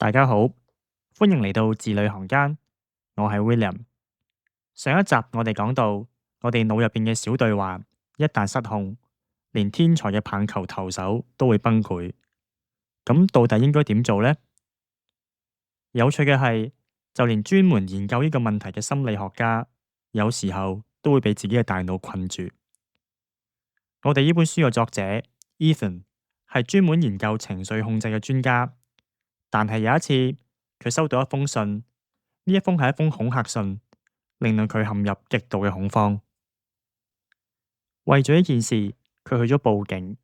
大家好，歡迎嚟到字裏行間，我係 William。上一集我哋講到，我哋腦入邊嘅小對話一旦失控，連天才嘅棒球投手都會崩潰。咁到底應該點做呢？有趣嘅係，就連專門研究呢個問題嘅心理學家，有時候都會被自己嘅大腦困住。我哋呢本書嘅作者 Ethan 係專門研究情緒控制嘅專家，但係有一次佢收到一封信，呢一封係一封恐嚇信，令到佢陷入極度嘅恐慌。為咗呢件事，佢去咗報警。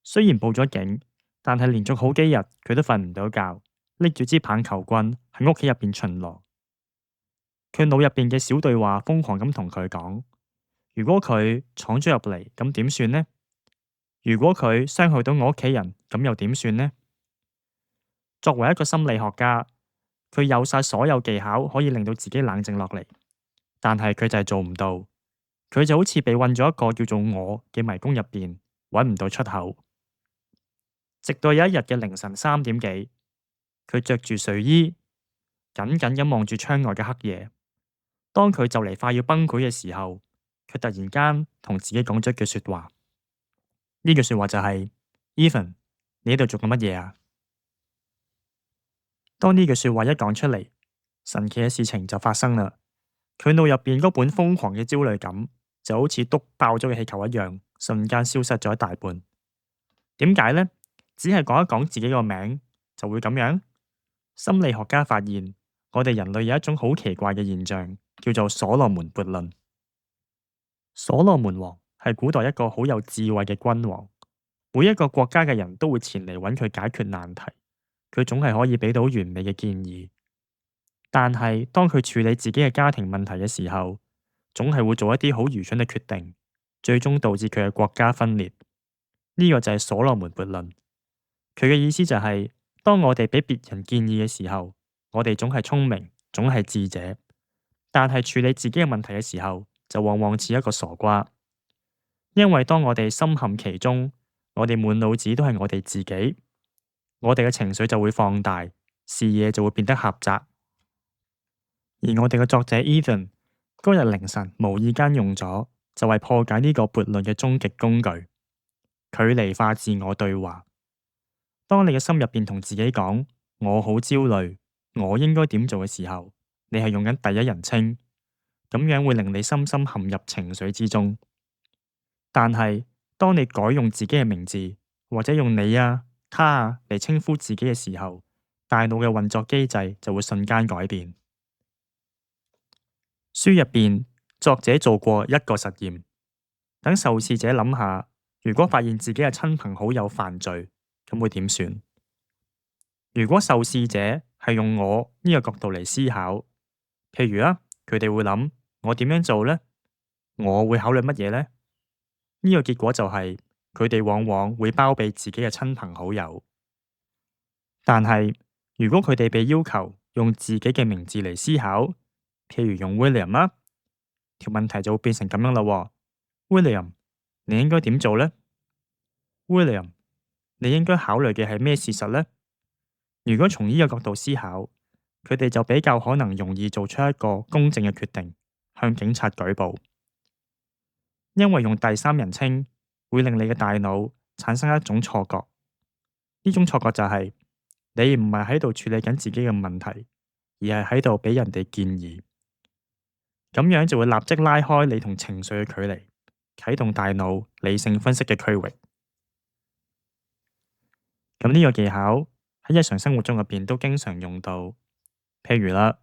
雖然報咗警，但係連續好幾日佢都瞓唔到覺，拎住支棒球棍喺屋企入邊巡邏。佢腦入邊嘅小對話瘋狂咁同佢講：如果佢闖咗入嚟，咁點算呢？如果佢傷害到我屋企人，咁又點算呢？作為一個心理學家，佢有晒所有技巧可以令到自己冷靜落嚟，但係佢就係做唔到。佢就好似被困咗一個叫做我嘅迷宮入邊，揾唔到出口。直到有一日嘅凌晨3點幾，佢着住睡衣，緊緊咁望住窗外嘅黑夜。當佢就嚟快要崩潰嘅時候，佢突然間同自己講咗一句說話。呢句說話就係：Ethan，你喺度做緊乜嘢啊？當呢句說話一講出嚟，神奇嘅事情就發生啦。佢腦入邊嗰本瘋狂嘅焦慮感，就好似篤爆咗嘅氣球一樣，瞬間消失咗一大半。點解呢？只係講一講自己個名就會咁樣？心理學家發現，我哋人類有一種好奇怪嘅現象，叫做所羅門悖論。所羅門王係古代一個好有智慧嘅君王，每一個國家嘅人都會前嚟揾佢解決難題，佢總係可以俾到完美嘅建議。但係當佢處理自己嘅家庭問題嘅時候，總係會做一啲好愚蠢嘅決定，最終導致佢嘅國家分裂。呢個就係所羅門悖論。佢嘅意思就係，當我哋俾別人建議嘅時候，我哋總係聰明，總係智者，但係處理自己嘅問題嘅時候，就往往似一個傻瓜。因為當我哋深陷其中，我哋滿腦子都係我哋自己，我哋嘅情緒就會放大，視野就會變得狹窄。而我哋嘅作者 Ethan 嗰日凌晨無意間用咗，就係破解呢個悖論嘅終極工具——距離化自我對話。當你嘅心入邊同自己講我好焦慮，我應該點做嘅時候，你係用緊第一人稱，咁樣會令你深深陷入情緒之中。但係當你改用自己嘅名字，或者用你啊、他啊嚟稱呼自己嘅時候，大腦嘅運作機制就會瞬間改變。書入邊作者做過一個實驗，等受試者諗下，如果發現自己嘅親朋好友犯罪，咁會點算？如果受試者係用我呢個角度嚟思考，譬如啊，佢哋會諗我點樣做呢？我會考慮乜嘢呢？呢個結果就係佢哋往往會包庇自己嘅親朋好友。但係如果佢哋被要求用自己嘅名字嚟思考，譬如用 William 啊，條問題就會變成咁樣啦。William，你應該點做呢？ William，你應該考慮嘅係咩事實呢？如果從呢個角度思考，佢哋就比較可能容易做出一個公正嘅決定，向警察舉報。因為用第三人稱會令你嘅大腦產生一種錯覺，呢種錯覺就係你唔係喺度處理緊自己嘅問題，而係喺度俾人哋建議。咁樣就會立即拉開你同情緒嘅距離，啟動大腦理性分析嘅區域。咁呢個技巧喺日常生活中入邊都經常用到。譬如啦，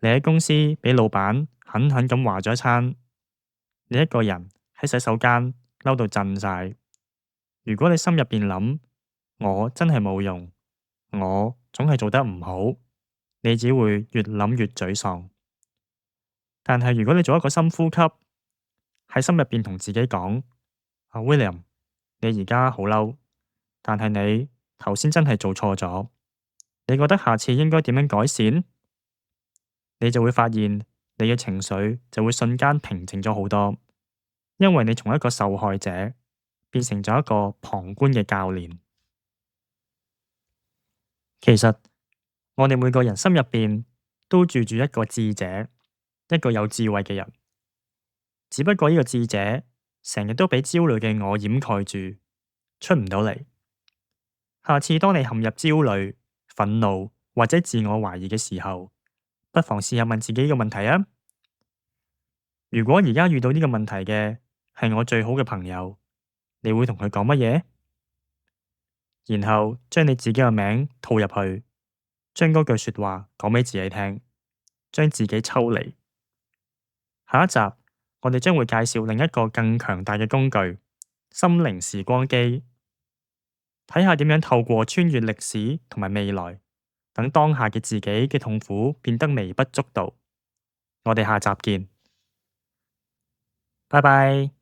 你喺公司俾老闆狠狠咁話咗一餐，你一個人喺洗手間嬲到震晒。如果你心入邊諗我真係冇用，我總係做得唔好，你只會越諗越沮喪。但係如果你做一個深呼吸，喺心入邊同自己講：William，你而家好嬲，但係你頭先真係做錯咗。你覺得下次應該點樣改善？你就會發現你嘅情緒就會瞬間平靜咗好多，因為你從一個受害者變成咗一個旁觀嘅教練。其實我哋每個人心入邊都住住一個智者，一個有智慧嘅人。只不過呢個智者成日都俾焦慮嘅我掩蓋住，出唔到嚟。下次當你陷入焦慮、憤怒或者自我懷疑嘅時候，不妨試下問自己呢個問題啊。如果而家遇到呢個問題嘅係我最好嘅朋友，你會同佢講乜嘢？然後將你自己嘅名套入去，將嗰句說話講俾自己聽，將自己抽離。下一集我哋將會介紹另一個更強大嘅工具——心靈時光機，睇下點樣透過穿越歷史同埋未來，等當下嘅自己嘅痛苦變得微不足道。我哋下集見，拜拜。